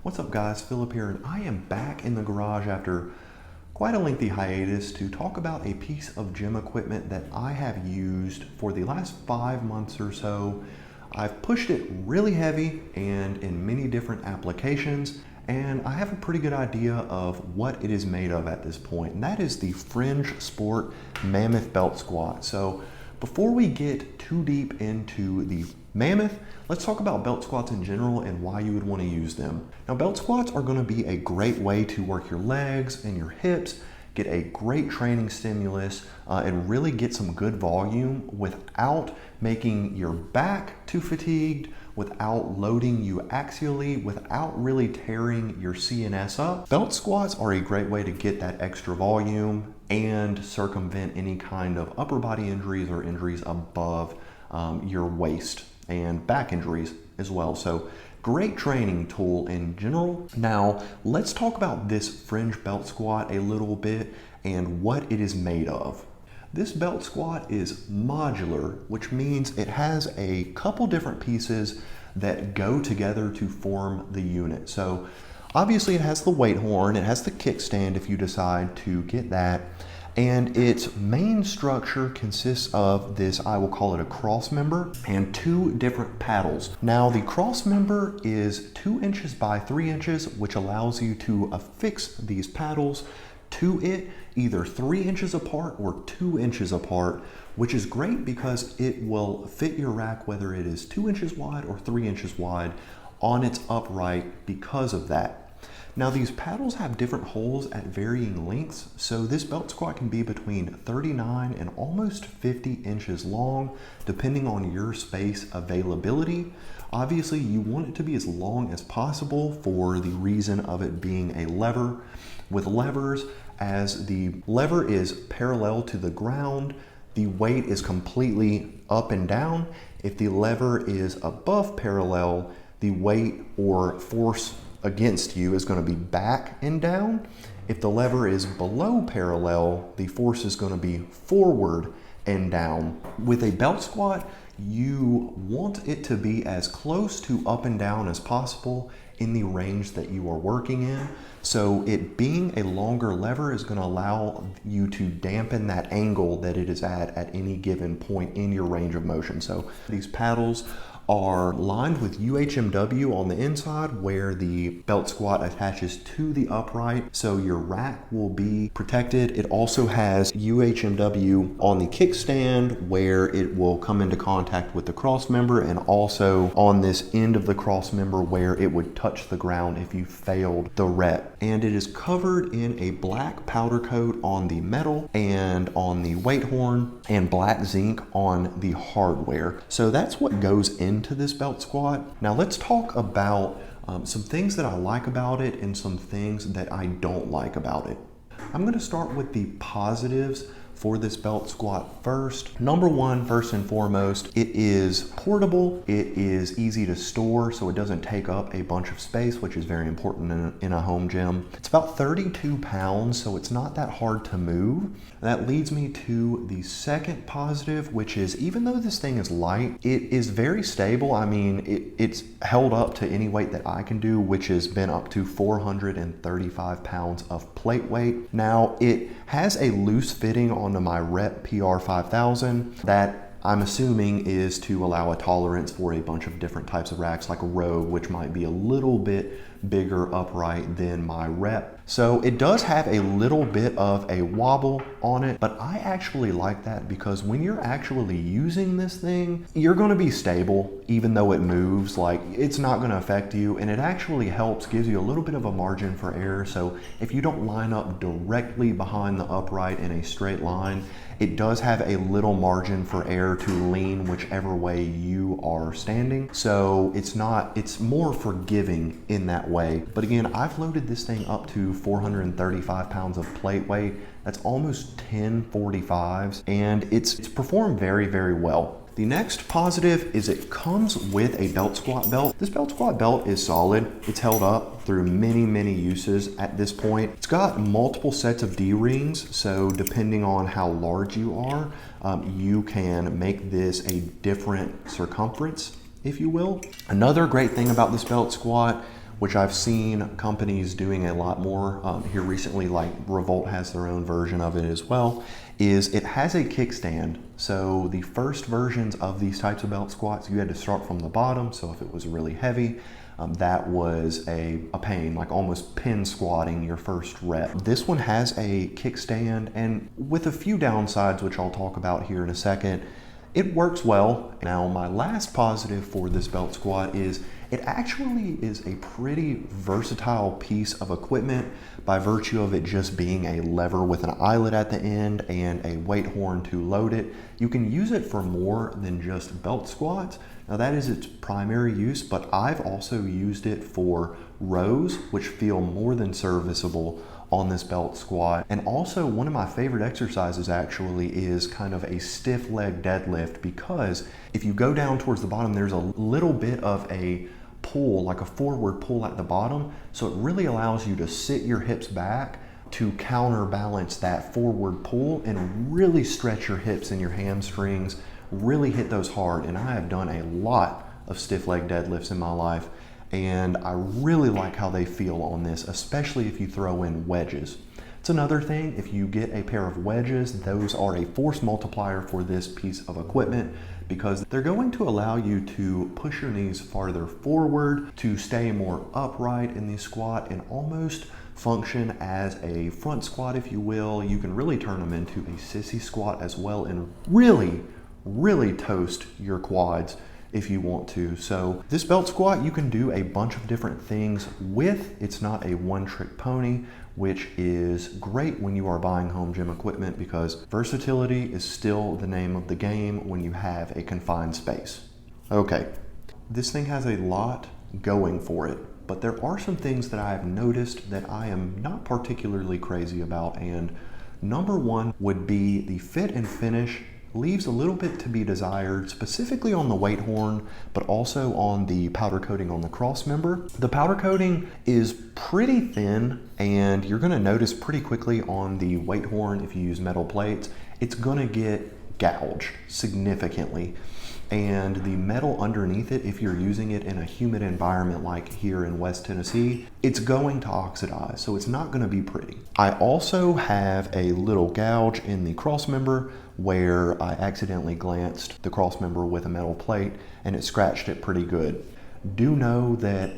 What's up guys, Philip here, and I am back in the garage after quite a lengthy hiatus to talk about a piece of gym equipment that I have used for the last 5 months or so. I've pushed it really heavy and in many different applications, and I have a pretty good idea of what it is made of at this point, and that is the Fringe Sport Mammoth Belt Squat. So before we get too deep into the Mammoth, let's talk about belt squats in general and why you would want to use them. Now, belt squats are going to be a great way to work your legs and your hips, get a great training stimulus, and really get some good volume without making your back too fatigued, without loading you axially, without really tearing your CNS up. Belt squats are a great way to get that extra volume and circumvent any kind of upper body injuries or injuries above your waist, and back injuries as well. So great training tool in general. Now let's talk about this Fringe belt squat a little bit and what it is made of. This belt squat is modular, which means it has a couple different pieces that go together to form the unit. So obviously it has the weight horn, it has the kickstand if you decide to get that, and its main structure consists of this, I will call it a cross member, and 2 different paddles. Now the cross member is 2 inches by 3 inches, which allows you to affix these paddles to it either 3 inches apart or 2 inches apart, which is great because it will fit your rack whether it is 2 inches wide or 3 inches wide on its upright because of that. Now these paddles have different holes at varying lengths, so this belt squat can be between 39 and almost 50 inches long, depending on your space availability. Obviously you want it to be as long as possible for the reason of it being a lever. With levers, as the lever is parallel to the ground, the weight is completely up and down. If the lever is above parallel, the weight or force against you is going to be back and down. If the lever is below parallel, the force is going to be forward and down. With a belt squat, you want it to be as close to up and down as possible in the range that you are working in. So it being a longer lever is going to allow you to dampen that angle that it is at any given point in your range of motion. So these paddles are lined with UHMW on the inside where the belt squat attaches to the upright, so your rack will be protected. It also has UHMW on the kickstand where it will come into contact with the cross member, and also on this end of the cross member where it would touch the ground if you failed the rep. And it is covered in a black powder coat on the metal and on the weight horn, and black zinc on the hardware. So that's what goes into this belt squat. Now let's talk about some things that I like about it and some things that I don't like about it. I'm going to start with the positives for this belt squat first. Number one, first and foremost, it is portable. It is easy to store, so it doesn't take up a bunch of space, which is very important in a home gym. It's about 32 pounds, so it's not that hard to move. That leads me to the second positive, which is even though this thing is light, it is very stable. I mean, it's held up to any weight that I can do, which has been up to 435 pounds of plate weight. Now, it has a loose fitting onto my Rep PR 5000 that I'm assuming is to allow a tolerance for a bunch of different types of racks, like a Rogue, which might be a little bit bigger upright than my Rep. So it does have a little bit of a wobble on it, but I actually like that because when you're actually using this thing, you're going to be stable even though it moves. Like, it's not going to affect you, and it actually helps, gives you a little bit of a margin for error. So if you don't line up directly behind the upright in a straight line, it does have a little margin for error to lean whichever way you are standing. So it's more forgiving in that way. But again, I've loaded this thing up to 435 pounds of plate weight. That's almost 10 45s, and it's performed very, very well. The next positive is it comes with a belt squat belt. This belt squat belt is solid. It's held up through many, many uses at this point. It's got multiple sets of D-rings, so depending on how large you are, you can make this a different circumference, if you will. Another great thing about this belt squat which I've seen companies doing a lot more here recently, like Revolt has their own version of it as well, is it has a kickstand. So the first versions of these types of belt squats, you had to start from the bottom. So if it was really heavy, that was a pain, like almost pin squatting your first rep. This one has a kickstand, and with a few downsides, which I'll talk about here in a second, it works well. Now, my last positive for this belt squat is it actually is a pretty versatile piece of equipment by virtue of it just being a lever with an eyelet at the end and a weight horn to load it. You can use it for more than just belt squats. Now that is its primary use, but I've also used it for rows, which feel more than serviceable on this belt squat. And also one of my favorite exercises actually is kind of a stiff leg deadlift, because if you go down towards the bottom, there's a little bit of a pull, like a forward pull at the bottom. So it really allows you to sit your hips back to counterbalance that forward pull and really stretch your hips and your hamstrings, really hit those hard. And I have done a lot of stiff leg deadlifts in my life, and I really like how they feel on this, especially if you throw in wedges. It's another thing, if you get a pair of wedges, those are a force multiplier for this piece of equipment, because they're going to allow you to push your knees farther forward, to stay more upright in the squat, and almost function as a front squat, if you will. You can really turn them into a sissy squat as well, and really toast your quads if you want to. So this belt squat, you can do a bunch of different things with. It's not a one-trick pony, which is great when you are buying home gym equipment, because versatility is still the name of the game when you have a confined space. Okay, this thing has a lot going for it, but there are some things that I have noticed that I am not particularly crazy about, and number one would be the fit and finish leaves a little bit to be desired, specifically on the weight horn, but also on the powder coating on the cross member. The powder coating is pretty thin, and you're gonna notice pretty quickly on the weight horn, if you use metal plates, it's gonna get gouged significantly. And the metal underneath it, if you're using it in a humid environment like here in West Tennessee, it's going to oxidize, so it's not gonna be pretty. I also have a little gouge in the cross member where I accidentally glanced the cross member with a metal plate and it scratched it pretty good. Do know that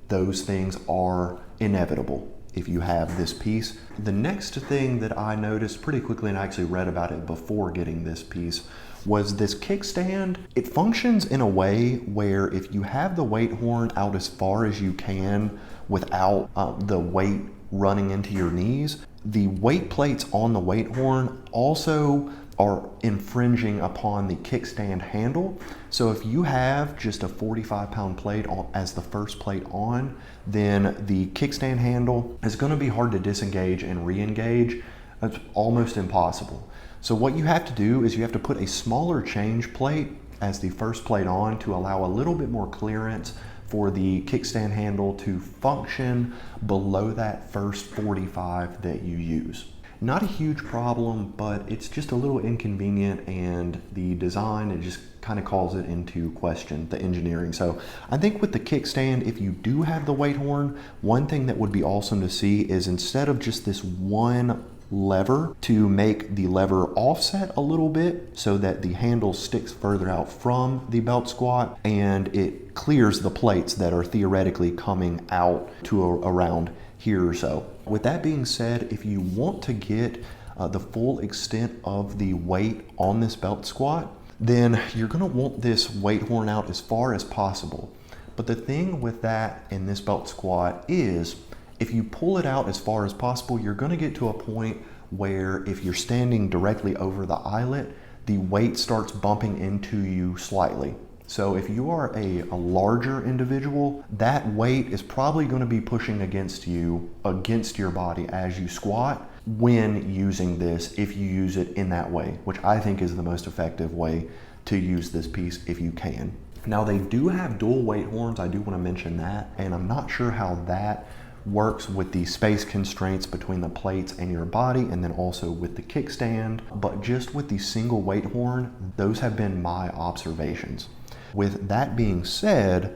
those things are inevitable if you have this piece. The next thing that I noticed pretty quickly, and I actually read about it before getting this piece, was this kickstand. It functions in a way where if you have the weight horn out as far as you can without the weight running into your knees, the weight plates on the weight horn also are infringing upon the kickstand handle. So if you have just a 45-pound plate as the first plate on, then the kickstand handle is going to be hard to disengage and re-engage. It's almost impossible. So what you have to do is you have to put a smaller change plate as the first plate on to allow a little bit more clearance for the kickstand handle to function below that first 45 that you use. Not a huge problem, but it's just a little inconvenient, and the design, it just kind of calls it into question, the engineering. So I think with the kickstand, if you do have the weight horn, one thing that would be awesome to see is instead of just this one lever, to make the lever offset a little bit so that the handle sticks further out from the belt squat and it clears the plates that are theoretically coming out to around here or so. With that being said, if you want to get the full extent of the weight on this belt squat, then you're gonna want this weight horn out as far as possible. But the thing with that in this belt squat is, if you pull it out as far as possible, you're gonna get to a point where if you're standing directly over the eyelet, the weight starts bumping into you slightly. So if you are a larger individual, that weight is probably gonna be pushing against you, against your body as you squat when using this, if you use it in that way, which I think is the most effective way to use this piece if you can. Now they do have dual weight horns, I do wanna mention that, and I'm not sure how that works with the space constraints between the plates and your body, and then also with the kickstand, but just with the single weight horn, those have been my observations. With that being said,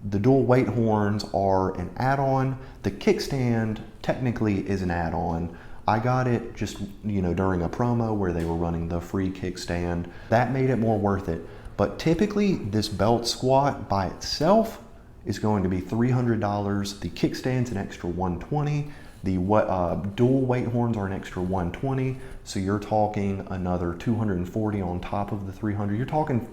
The dual weight horns are an add-on. The kickstand technically is an add-on. I got it just, during a promo where they were running the free kickstand. That made it more worth it. But typically this belt squat by itself is going to be $300. The kickstand's an extra $120. The dual weight horns are an extra $120. So you're talking another $240 on top of the $300. You're talking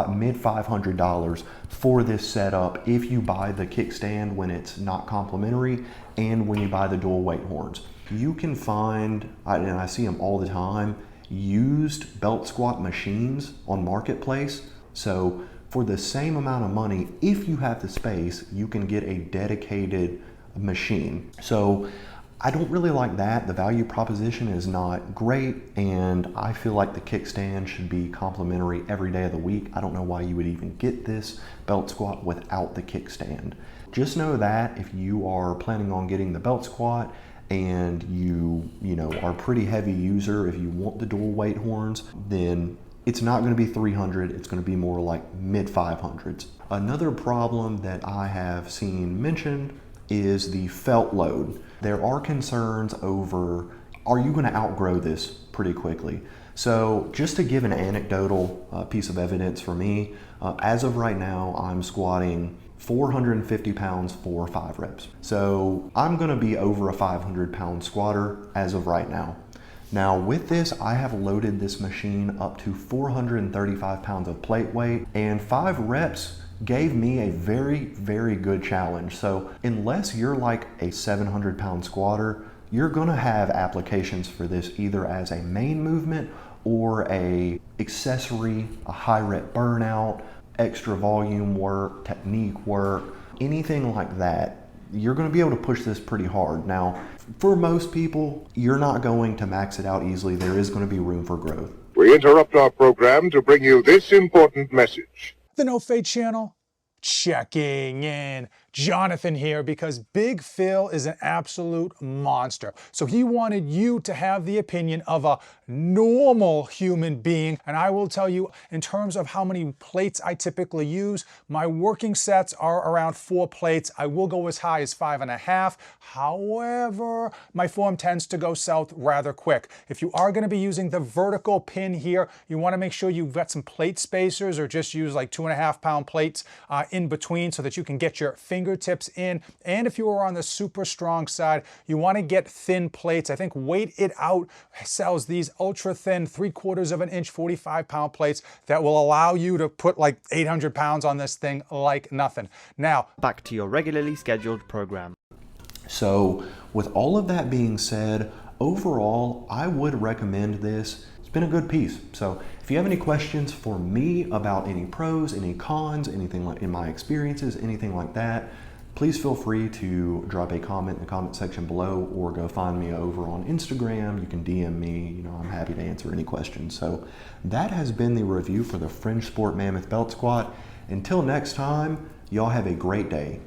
mid $500 for this setup if you buy the kickstand when it's not complimentary and when you buy the dual weight horns. You can find, and I see them all the time, used belt squat machines on Marketplace. So for the same amount of money, if you have the space, you can get a dedicated machine. So I don't really like that. The value proposition is not great, and I feel like the kickstand should be complimentary every day of the week. I don't know why you would even get this belt squat without the kickstand. Just know that if you are planning on getting the belt squat and you are a pretty heavy user, if you want the dual weight horns, then it's not going to be $300, it's going to be more like mid 500s. Another problem that I have seen mentioned is the felt load. There are concerns over, are you going to outgrow this pretty quickly? So just to give an anecdotal piece of evidence for me, as of right now, I'm squatting 450 pounds for 5 reps. So I'm going to be over a 500 pound squatter as of right now. Now with this, I have loaded this machine up to 435 pounds of plate weight, and 5 reps gave me a very, very good challenge. So unless you're like a 700 pound squatter, you're gonna have applications for this either as a main movement or a accessory, a high rep burnout, extra volume work, technique work, anything like that. You're gonna be able to push this pretty hard. Now, for most people, you're not going to max it out easily. There is gonna be room for growth. We interrupt our program to bring you this important message. The No Fade channel, checking in. Jonathan here, because Big Phil is an absolute monster. So he wanted you to have the opinion of a normal human being. And I will tell you, in terms of how many plates I typically use, my working sets are around 4 plates. I will go as high as 5.5. However, my form tends to go south rather quick. If you are going to be using the vertical pin here, you want to make sure you've got some plate spacers, or just use like 2.5 pound plates in between so that you can get your fingertips in. And if you are on the super strong side, you want to get thin plates. I think Weight It Out sells these ultra thin 3/4 of an inch 45 pound plates that will allow you to put like 800 pounds on this thing like nothing. Now back to your regularly scheduled program. So with all of that being said, overall, I would recommend this. It's been a good piece. So if you have any questions for me about any pros, any cons, anything like in my experiences, anything like that, please feel free to drop a comment in the comment section below, or go find me over on Instagram. You can DM me, I'm happy to answer any questions. So that has been the review for the Fringe Sport Mammoth Belt Squat. Until next time, y'all have a great day.